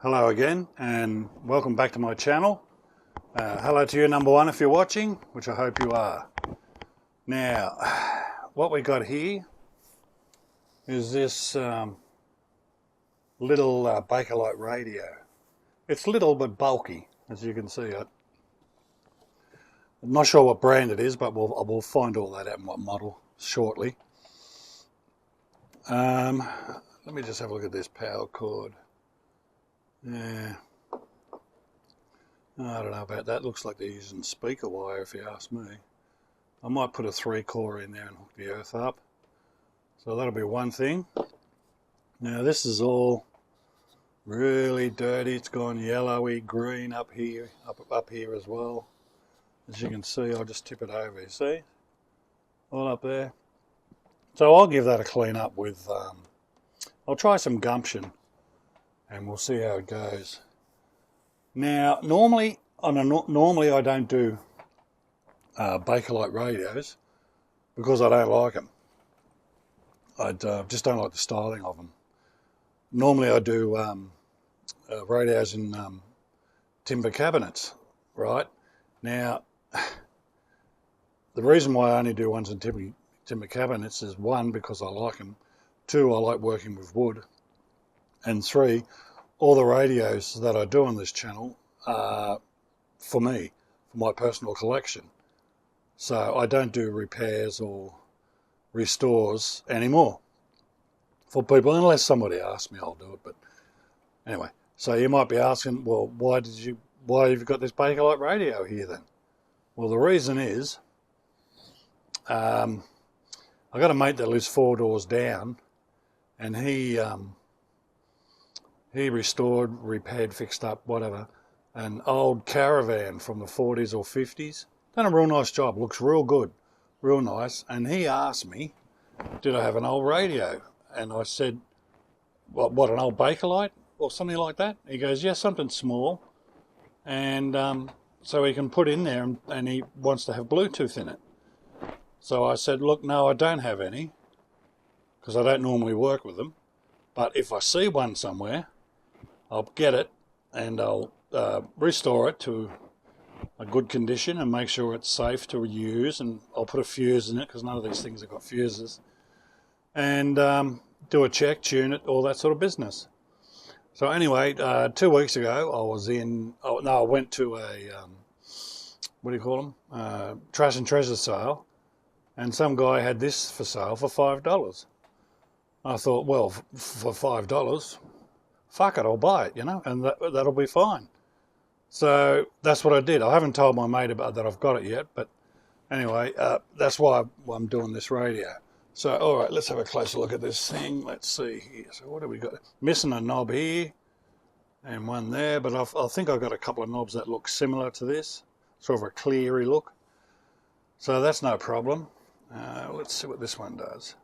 Hello again and welcome back to my channel. Hello to you number one if you're watching, which I hope you are. Now, what we got here is this little Bakelite radio. It's little but bulky, as you can see. I'm not sure what brand it is, but we'll find all that out and what model shortly. Let me just have a look at this power cord. Yeah, I don't know about that. Looks like they're using speaker wire if you ask me. I might put a 3-core in there and hook the earth up. So that'll be one thing. Now this is all really dirty. It's gone yellowy green up here, up here as well. As you can see, I'll just tip it over. You see? All up there. So I'll give that a clean up with, I'll try some gumption and we'll see how it goes. Now, normally I don't do Bakelite radios because I don't like them. I just don't like the styling of them. Normally I do radios in timber cabinets, right? Now, the reason why I only do ones in timber cabinets is 1, because I like them, 2, I like working with wood, and 3, all the radios that I do on this channel are for me, for my personal collection. So I don't do repairs or restores anymore for people, unless somebody asks me, I'll do it. But anyway, so you might be asking, well, why have you got this Bakelite radio here then? Well, the reason is I got a mate that lives 4 doors down, and he restored, repaired, fixed up, whatever, an old caravan from the 40s or 50s. Done a real nice job, looks real good, real nice. And he asked me, did I have an old radio? And I said, what, an old Bakelite or something like that? He goes, yeah, something small. And so he can put in there, and he wants to have Bluetooth in it. So I said, look, no, I don't have any, because I don't normally work with them. But if I see one somewhere, I'll get it and I'll restore it to a good condition and make sure it's safe to use, and I'll put a fuse in it because none of these things have got fuses, and do a check, tune it, all that sort of business. So anyway, 2 weeks ago I went to a what do you call them, trash and treasure sale, and some guy had this for sale for $5. I thought, well, for $5, fuck it, I'll buy it, you know, and that'll be fine. So that's what I did. I haven't told my mate about that I've got it yet, but anyway, that's why I'm doing this radio. So, all right, let's have a closer look at this thing. Let's see here. So what have we got? Missing a knob here and one there, but I think I've got a couple of knobs that look similar to this, sort of a cleary look. So that's no problem. Let's see what this one does.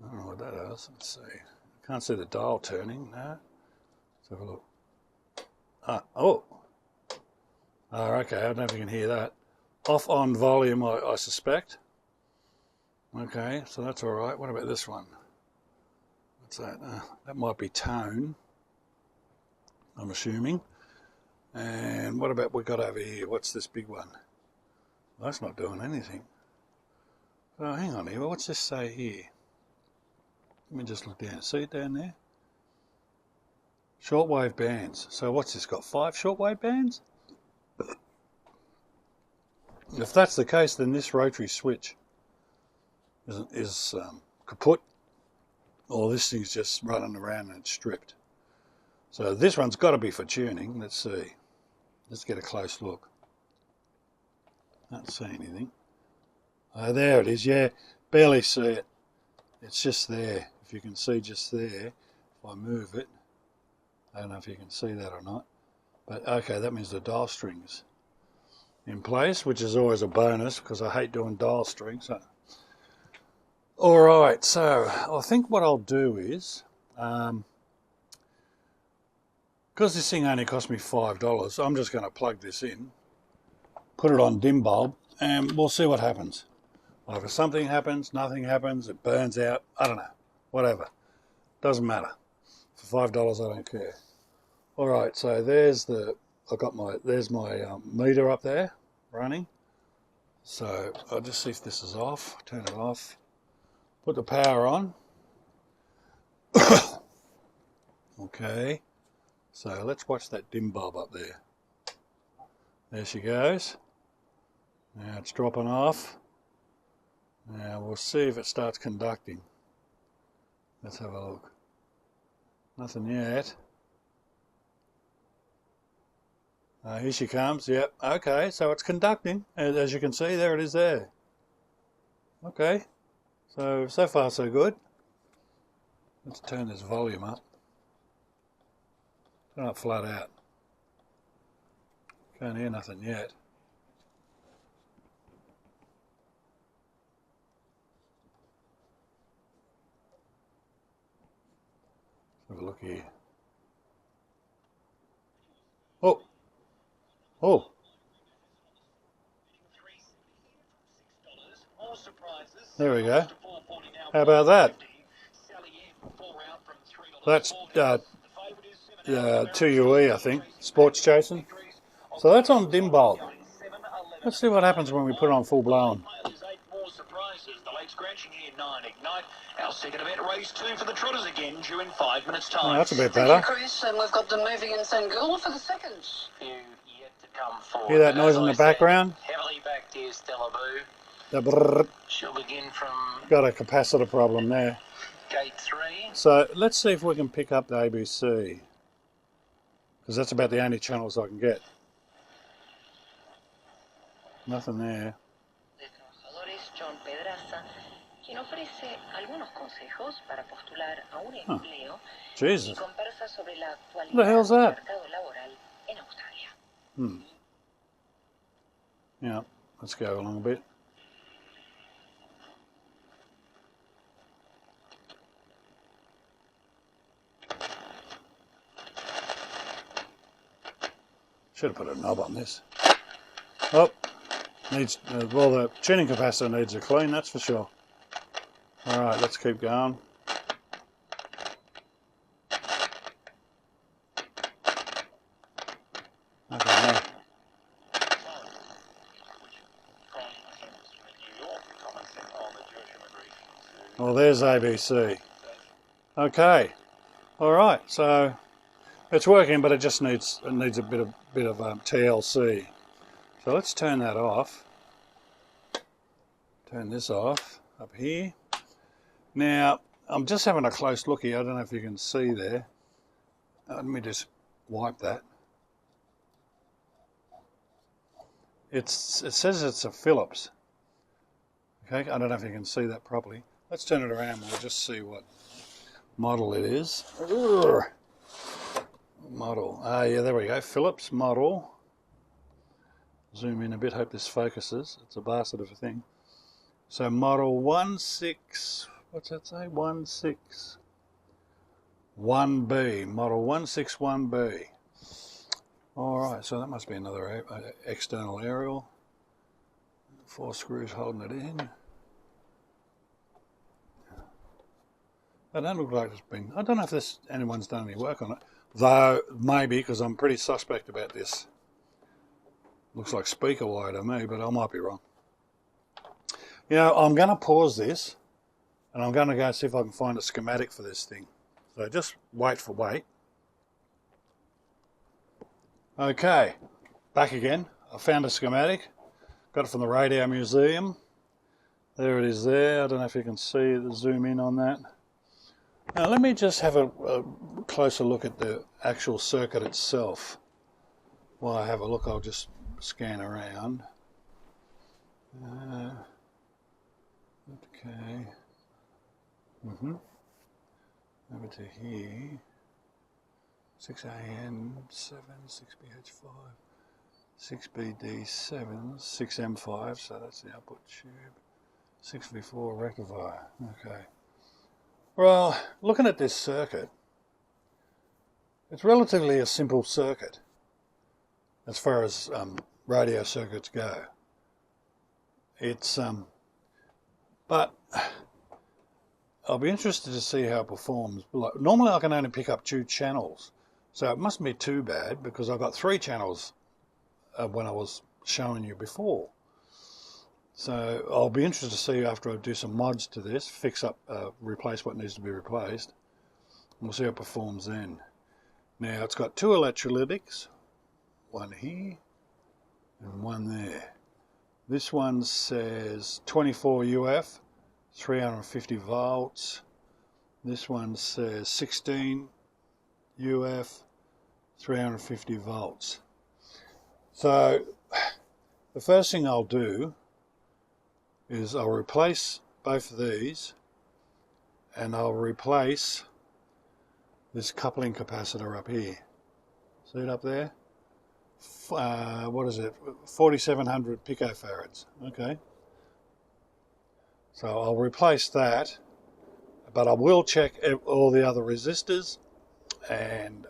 I don't know what that does. Let's see. Can't see the dial turning. No. Let's have a look. Oh. Okay. I don't know if you can hear that. Off on volume, I suspect. Okay, so that's all right. What about this one? What's that? That might be tone, I'm assuming. And what about we got over here? What's this big one? Well, that's not doing anything. Oh, hang on here. What's this say here? Let me just look down. See it down there? Shortwave bands. So what's this got? 5 shortwave bands? If that's the case, then this rotary switch is kaput, or this thing's just running around and it's stripped. So this one's got to be for tuning. Let's see. Let's get a close look. Can't see anything. Oh, there it is. Yeah, barely see it. It's just there. If you can see just there, if I move it, I don't know if you can see that or not. But okay, that means the dial string's in place, which is always a bonus because I hate doing dial strings. So. All right, so I think what I'll do is, because this thing only cost me $5, I'm just going to plug this in, put it on dim bulb, and we'll see what happens. Either something happens, nothing happens, it burns out, I don't know, whatever. Doesn't matter. For $5, I don't care. Alright, so there's my meter up there running. So I'll just see if this is off, turn it off, put the power on. Okay, so let's watch that dim bulb up there. There she goes. Now it's dropping off. Now we'll see if it starts conducting. Let's have a look. Nothing yet. Here she comes. Yep. Okay, so it's conducting. As you can see, there it is there. Okay. So far so good. Let's turn this volume up. Turn it flat out. Can't hear nothing yet. Let's have a look here. Oh! Oh! There we go. How about that? That's 2UE, I think. Sports chasing. So that's on dim bulb. Let's see what happens when we put it on full blown. Our second event, race 2 for the Trotters again, due in 5 minutes' time. Oh, that's a bit better. Thank you, Chris, and we've got them moving in Sangula for the second. Yet to come forward. Hear that noise in the background? Heavily backed here, Stella Boo. The brrr. She'll begin from Got a capacitor problem there. gate 3. So let's see if we can pick up the ABC, because that's about the only channels I can get. Nothing there. Jesus. What the hell's that? Yeah, let's go along a bit. Should have put a knob on this. Oh, needs well, the tuning capacitor needs a clean, that's for sure. All right, let's keep going. Okay. Well, there's ABC. Okay. All right. So it's working, but it just needs a bit of TLC. So let's turn that off. Turn this off up here. Now I'm just having a close look here. I don't know if you can see there. Let me just wipe that. It says it's a Philips. Okay, I don't know if you can see that properly. Let's turn it around and we'll just see what model it is. Urgh. Model. Yeah, there we go. Philips model. Zoom in a bit, hope this focuses. It's a bastard of a thing. So model 16, what's that say? 161B. Model 161B. Alright, so that must be another external aerial. 4 screws holding it in. That don't look like it's been... I don't know if anyone's done any work on it. Though, maybe, because I'm pretty suspect about this. Looks like speaker wire to me, but I might be wrong. You know, I'm going to pause this, and I'm going to go see if I can find a schematic for this thing. So just wait. Okay, back again. I found a schematic. Got it from the Radio Museum. There it is there. I don't know if you can see the zoom in on that. Now let me just have a closer look at the actual circuit itself. While I have a look, I'll just scan around. Okay. Over to here. 6AN7, 6BH5, 6BD7, 6M5, so that's the output tube. 6V4 rectifier. Okay. Well, looking at this circuit, it's relatively a simple circuit as far as radio circuits go. It's but I'll be interested to see how it performs. Normally I can only pick up 2 channels, So it mustn't be too bad because I've got 3 channels when I was showing you before. So I'll be interested to see after I do some mods to this, fix up, replace what needs to be replaced. And we'll see how it performs then. Now it's got 2 electrolytics, one here and one there. This one says 24 UF, 350 volts. This one says 16 UF, 350 volts. So the first thing I'll do is I'll replace both of these, and I'll replace this coupling capacitor up here. See it up there? What is it? 4,700 picofarads. Okay. So I'll replace that, but I will check all the other resistors, and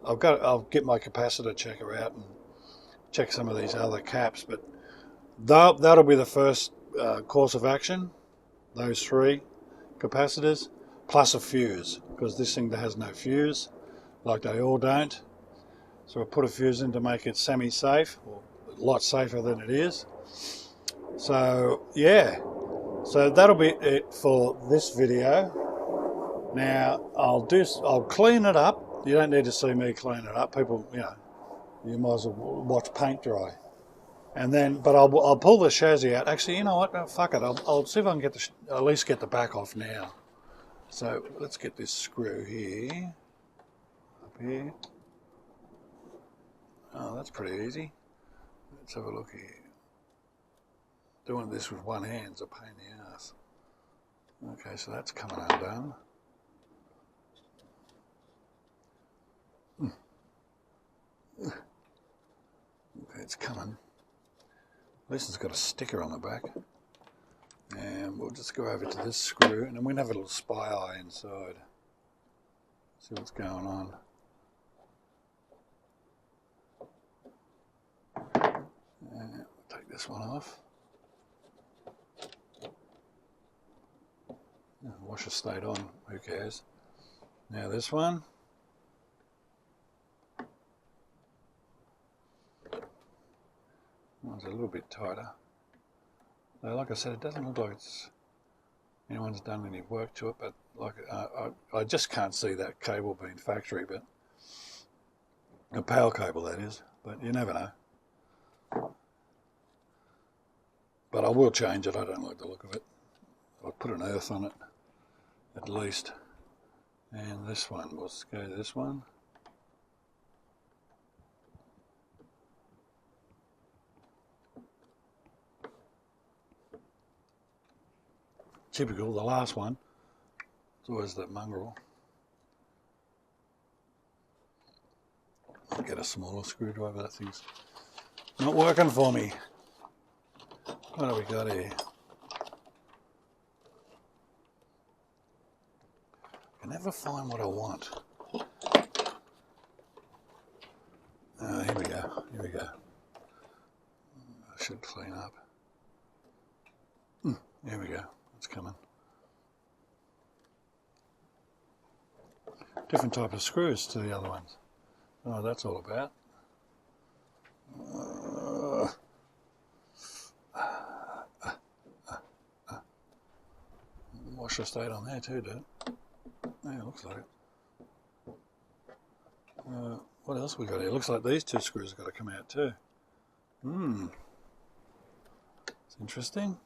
I'll get my capacitor checker out and check some of these other caps. But that'll be the first course of action. Those 3 capacitors plus a fuse, because this thing has no fuse, like they all don't. So I put a fuse in to make it semi-safe, or a lot safer than it is. So yeah, so that'll be it for this video. Now I'll clean it up. You don't need to see me clean it up. People, you might as well watch paint dry. And then, but I'll pull the chassis out. Actually, you know what? No, fuck it. I'll see if I can get at least get the back off now. So let's get this screw here, up here. Oh, that's pretty easy. Let's have a look here. Doing this with one hand's a pain in the ass. Okay, so that's coming undone. Okay, it's coming. At least it's got a sticker on the back. And we'll just go over to this screw, and then we'll have a little spy eye inside. See what's going on. And take this one off. Washer stayed on, who cares. Now this one. It's a little bit tighter. Though, like I said, it doesn't look like anyone's done any work to it, but like I just can't see that cable being factory, but a power cable that is, but you never know. But I will change it. I don't like the look of it. I'll put an earth on it at least. And this one, we'll go to this one. Typical, the last one. It's always that mongrel. I'll get a smaller screwdriver. That thing's not working for me. What have we got here? I can never find what I want. Here we go. Here we go. I should clean up. Here we go. It's coming. Different type of screws to the other ones. Oh, that's all about. Washer stayed on there too, dude. Yeah, it looks like it. What else we got here? Looks like these 2 screws have got to come out too. It's interesting.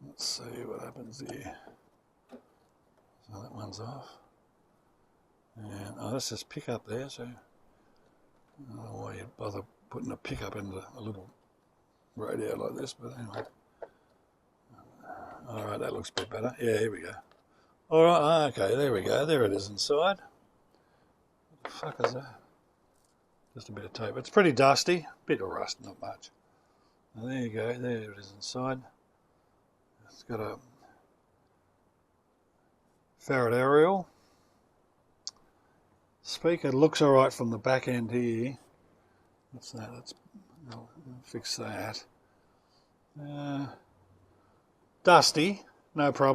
Let's see what happens here. So that one's off. And this is pickup there, so I don't know why you'd bother putting a pickup into a little radio like this, but anyway. Alright, that looks a bit better. Yeah, here we go. Alright, okay, there we go. There it is inside. What the fuck is that? Just a bit of tape. It's pretty dusty. Bit of rust, not much. And there you go. There it is inside. It's got a farad aerial. Speaker looks alright from the back end here. What's that? I'll fix that. Dusty, no problem.